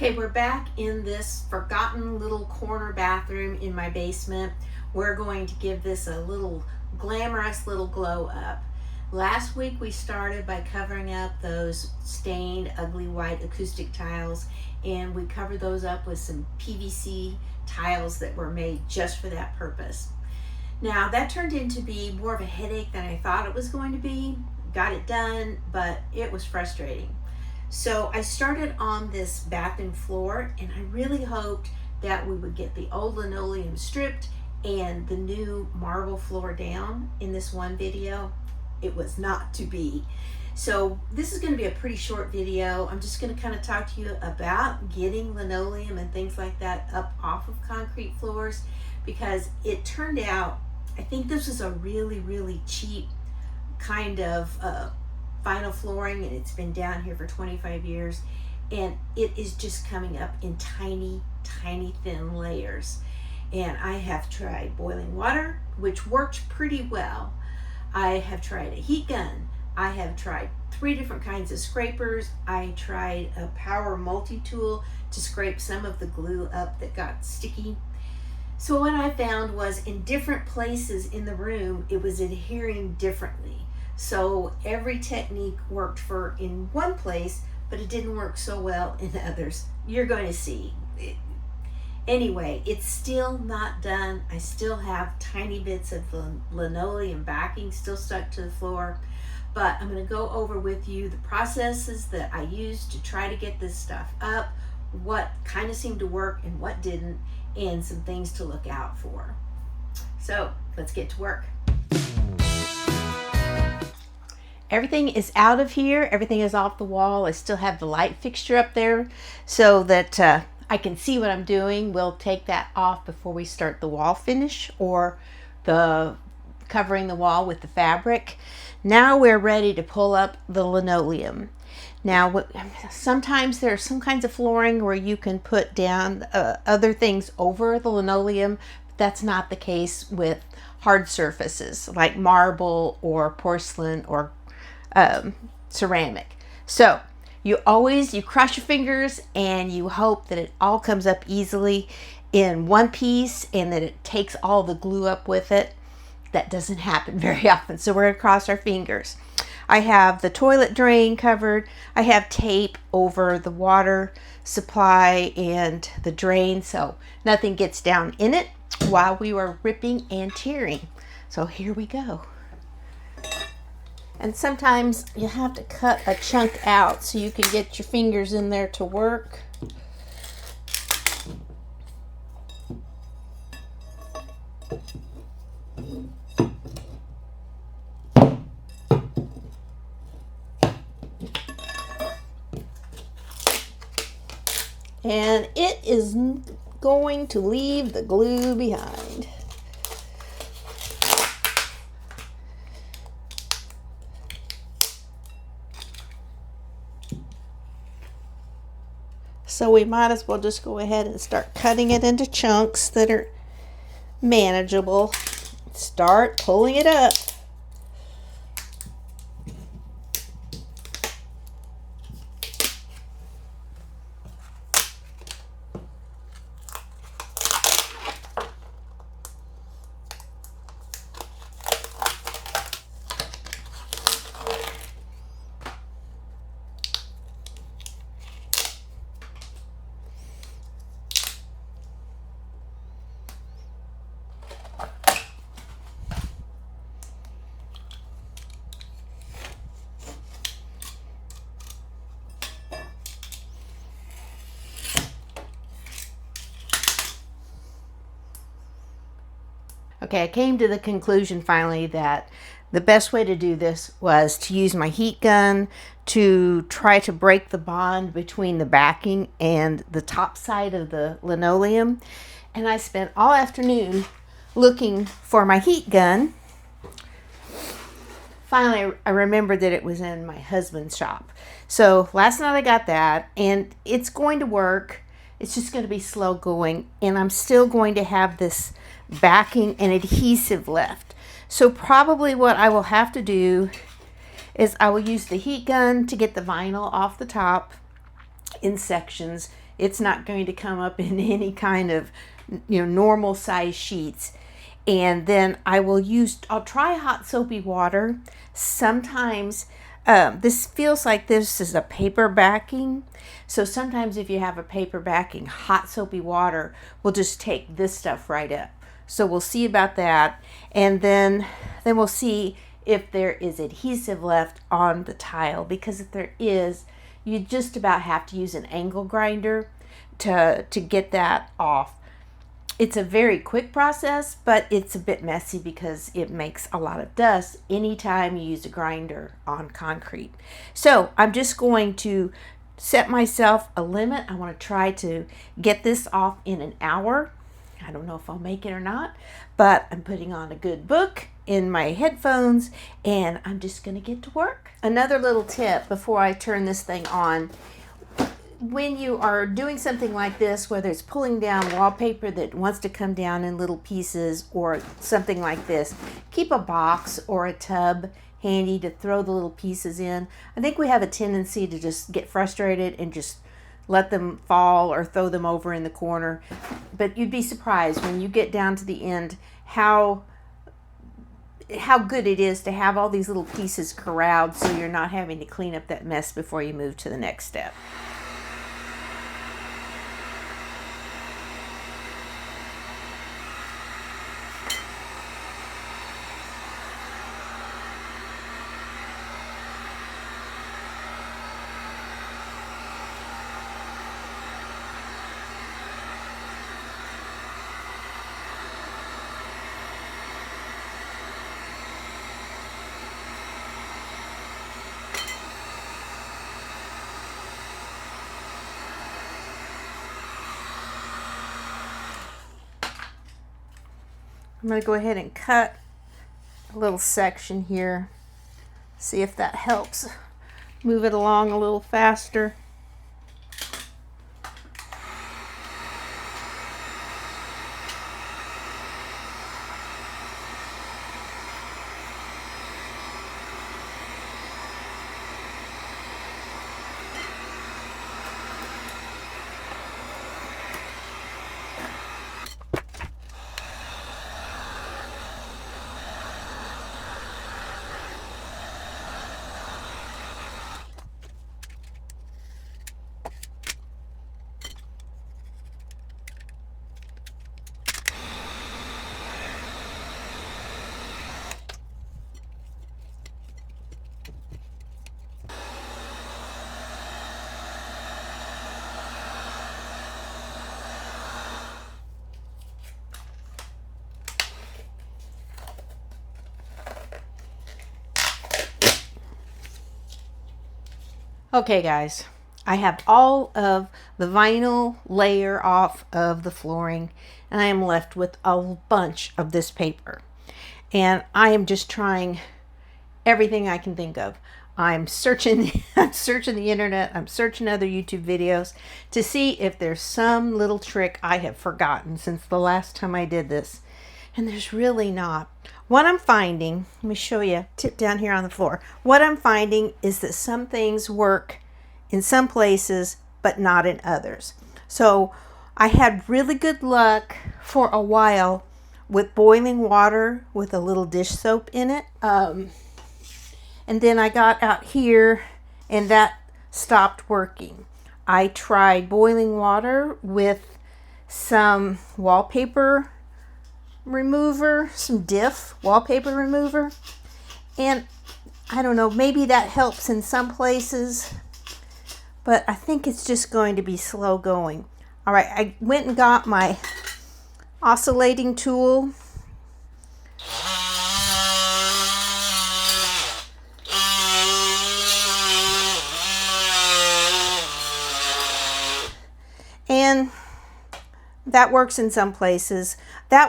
Okay, we're back in this forgotten little corner bathroom in my basement. We're going to give this a little glamorous little glow up. Last week we started by covering up those stained, ugly white acoustic tiles, and we covered those up with some PVC tiles that were made just for that purpose. Now that turned into be more of a headache than I thought it was going to be. Got it done, but it was frustrating. So I started on this bathroom floor, and I really hoped that we would get the old linoleum stripped and the new marble floor down in this one video. It was not to be. So this is going to be a pretty short video. I'm just going to kind of talk to you about getting linoleum and things like that up off of concrete floors, because it turned out, I think this was a really cheap kind of vinyl flooring, and it's been down here for 25 years, and it is just coming up in tiny thin layers. And I have tried boiling water, which worked pretty well. I have tried a heat gun. I have tried 3 different kinds of scrapers. I tried a power multi-tool to scrape some of the glue up that got sticky. So what I found was, in different places in the room, it was adhering differently. So every technique worked for in one place, but it didn't work so well in others. You're going to see. Anyway, it's still not done. I still have tiny bits of the linoleum backing still stuck to the floor, but I'm going to go over with you the processes that I used to try to get this stuff up, what kind of seemed to work and what didn't, and some things to look out for. So let's get to work. Everything is out of here. Everything is off the wall. I still have the light fixture up there so that I can see what I'm doing. We'll take that off before we start the wall finish or the covering the wall with the fabric. Now we're ready to pull up the linoleum. Now, sometimes there are some kinds of flooring where you can put down other things over the linoleum. But that's not the case with hard surfaces like marble or porcelain or ceramic. So you cross your fingers and you hope that it all comes up easily in one piece and that it takes all the glue up with it. That doesn't happen very often, so we're going to cross our fingers. I have the toilet drain covered. I have tape over the water supply and the drain so nothing gets down in it while we were ripping and tearing. So here we go. And sometimes you have to cut a chunk out so you can get your fingers in there to work. And it is going to leave the glue behind. So we might as well just go ahead and start cutting it into chunks that are manageable. Start pulling it up. Okay, I came to the conclusion finally that the best way to do this was to use my heat gun to try to break the bond between the backing and the top side of the linoleum. And I spent all afternoon looking for my heat gun. Finally, I remembered that it was in my husband's shop. So last night I got that, and it's going to work. It's just going to be slow going, and I'm still going to have this backing and adhesive left. So probably what I will have to do is I will use the heat gun to get the vinyl off the top in sections It's not going to come up in any kind of, normal size sheets. And then I'll try hot soapy water. Sometimes this feels like this is a paper backing. So sometimes if you have a paper backing, hot soapy water will just take this stuff right up. So we'll see about that. And then we'll see if there is adhesive left on the tile, because if there is, you just about have to use an angle grinder to get that off. It's a very quick process, but it's a bit messy because it makes a lot of dust anytime you use a grinder on concrete. So I'm just going to set myself a limit. I want to try to get this off in an hour. I don't know if I'll make it or not, but I'm putting on a good book in my headphones and I'm just going to get to work. Another little tip before I turn this thing on: when you are doing something like this, whether it's pulling down wallpaper that wants to come down in little pieces or something like this, keep a box or a tub handy to throw the little pieces in. I think we have a tendency to just get frustrated and just let them fall or throw them over in the corner. But you'd be surprised when you get down to the end how good it is to have all these little pieces corralled so you're not having to clean up that mess before you move to the next step. I'm going to go ahead and cut a little section here, see if that helps move it along a little faster. Okay guys, I have all of the vinyl layer off of the flooring and I am left with a bunch of this paper. And I am just trying everything I can think of. I'm searching the internet, I'm searching other YouTube videos to see if there's some little trick I have forgotten since the last time I did this. And there's really not. What I'm finding, let me show you, tip down here on the floor. What I'm finding is that some things work in some places, but not in others. So I had really good luck for a while with boiling water with a little dish soap in it. And then I got out here and that stopped working. I tried boiling water with some wallpaper remover, some Diff wallpaper remover, and I don't know, maybe that helps in some places, but I think it's just going to be slow going. All right, I went and got my oscillating tool. And that works in some places.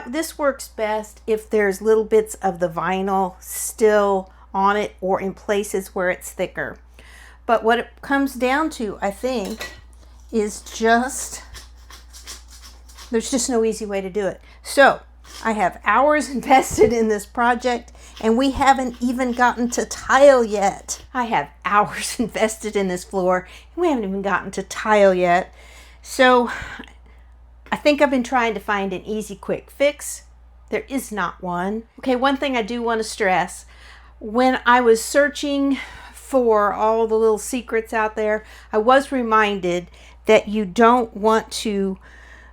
This works best if there's little bits of the vinyl still on it or in places where it's thicker. But what it comes down to, I think, is there's just no easy way to do it. So I have hours invested in this project and we haven't even gotten to tile yet. I have hours invested in this floor and we haven't even gotten to tile yet. So I think I've been trying to find an easy, quick fix. There is not one. Okay, one thing I do want to stress, when I was searching for all the little secrets out there, I was reminded that you don't want to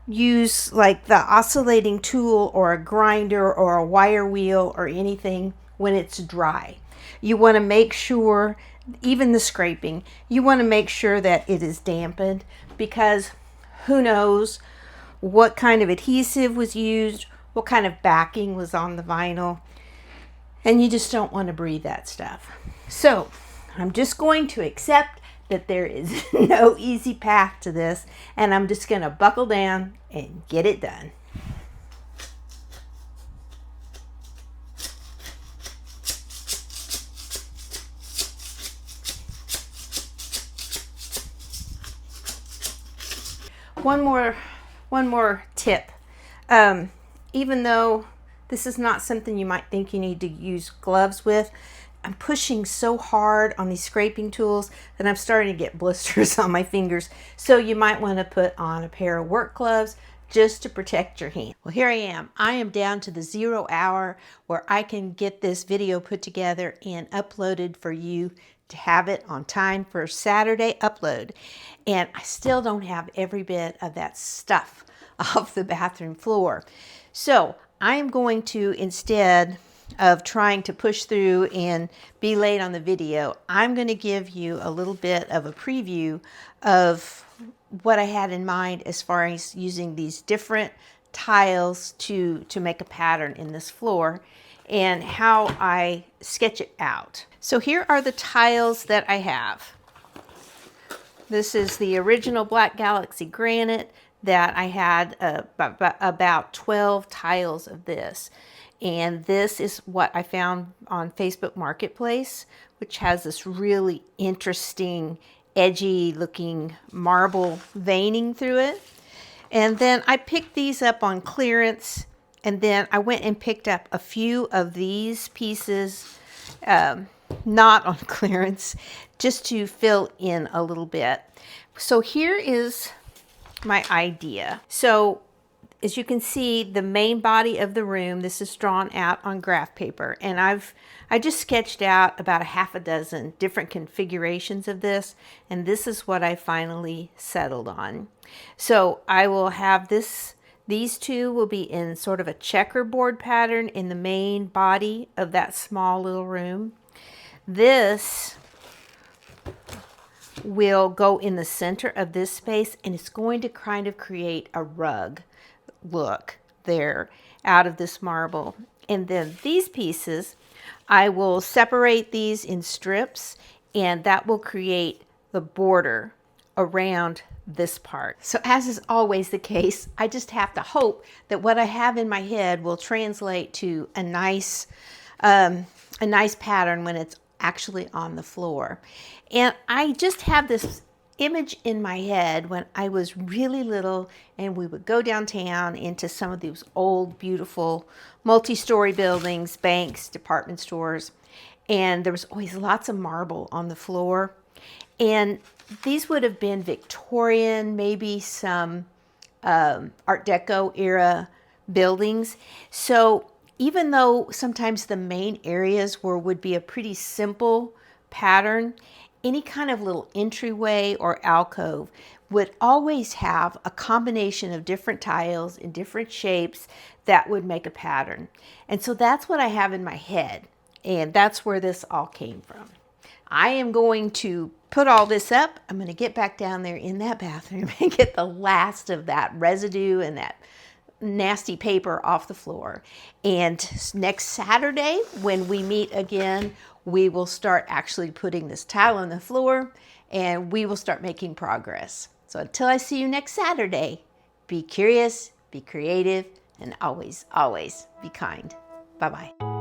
use like the oscillating tool or a grinder or a wire wheel or anything when it's dry. You want to make sure, even the scraping, you want to make sure that it is dampened, because who knows what kind of adhesive was used, what kind of backing was on the vinyl, and you just don't want to breathe that stuff. So I'm just going to accept that there is no easy path to this, and I'm just going to buckle down and get it done. One more tip. Even though this is not something you might think you need to use gloves with, I'm pushing so hard on these scraping tools that I'm starting to get blisters on my fingers. So you might want to put on a pair of work gloves just to protect your hand. Well, here I am. I am down to the 0 hour where I can get this video put together and uploaded for you to have it on time for Saturday upload. And I still don't have every bit of that stuff off the bathroom floor. So I am going to, instead of trying to push through and be late on the video, I'm going to give you a little bit of a preview of what I had in mind as far as using these different tiles to make a pattern in this floor and how I sketch it out. So here are the tiles that I have. This is the original Black Galaxy granite that I had about 12 tiles of this. And this is what I found on Facebook Marketplace, which has this really interesting, edgy looking marble veining through it. And then I picked these up on clearance, and then I went and picked up a few of these pieces, not on clearance, just to fill in a little bit. So here is my idea. So as you can see, the main body of the room, this is drawn out on graph paper, and I just sketched out about a half a dozen different configurations of this, and this is what I finally settled on. So I will have these two will be in sort of a checkerboard pattern in the main body of that small little room. This will go in the center of this space, and it's going to kind of create a rug look there out of this marble. And then these pieces, I will separate these in strips, and that will create the border around this part. So as is always the case, I just have to hope that what I have in my head will translate to a nice pattern when it's actually on the floor. And I just have this image in my head when I was really little, and we would go downtown into some of these old, beautiful multi-story buildings, banks, department stores, and there was always lots of marble on the floor. And these would have been Victorian, maybe some Art Deco era buildings. So even though sometimes the main areas would be a pretty simple pattern, any kind of little entryway or alcove would always have a combination of different tiles in different shapes that would make a pattern. And so that's what I have in my head, and that's where this all came from. I am going to put all this up. I'm going to get back down there in that bathroom and get the last of that residue and that nasty paper off the floor. And next Saturday, when we meet again, we will start actually putting this tile on the floor, and we will start making progress. So until I see you next Saturday, be curious, be creative, and always, always be kind. Bye-bye.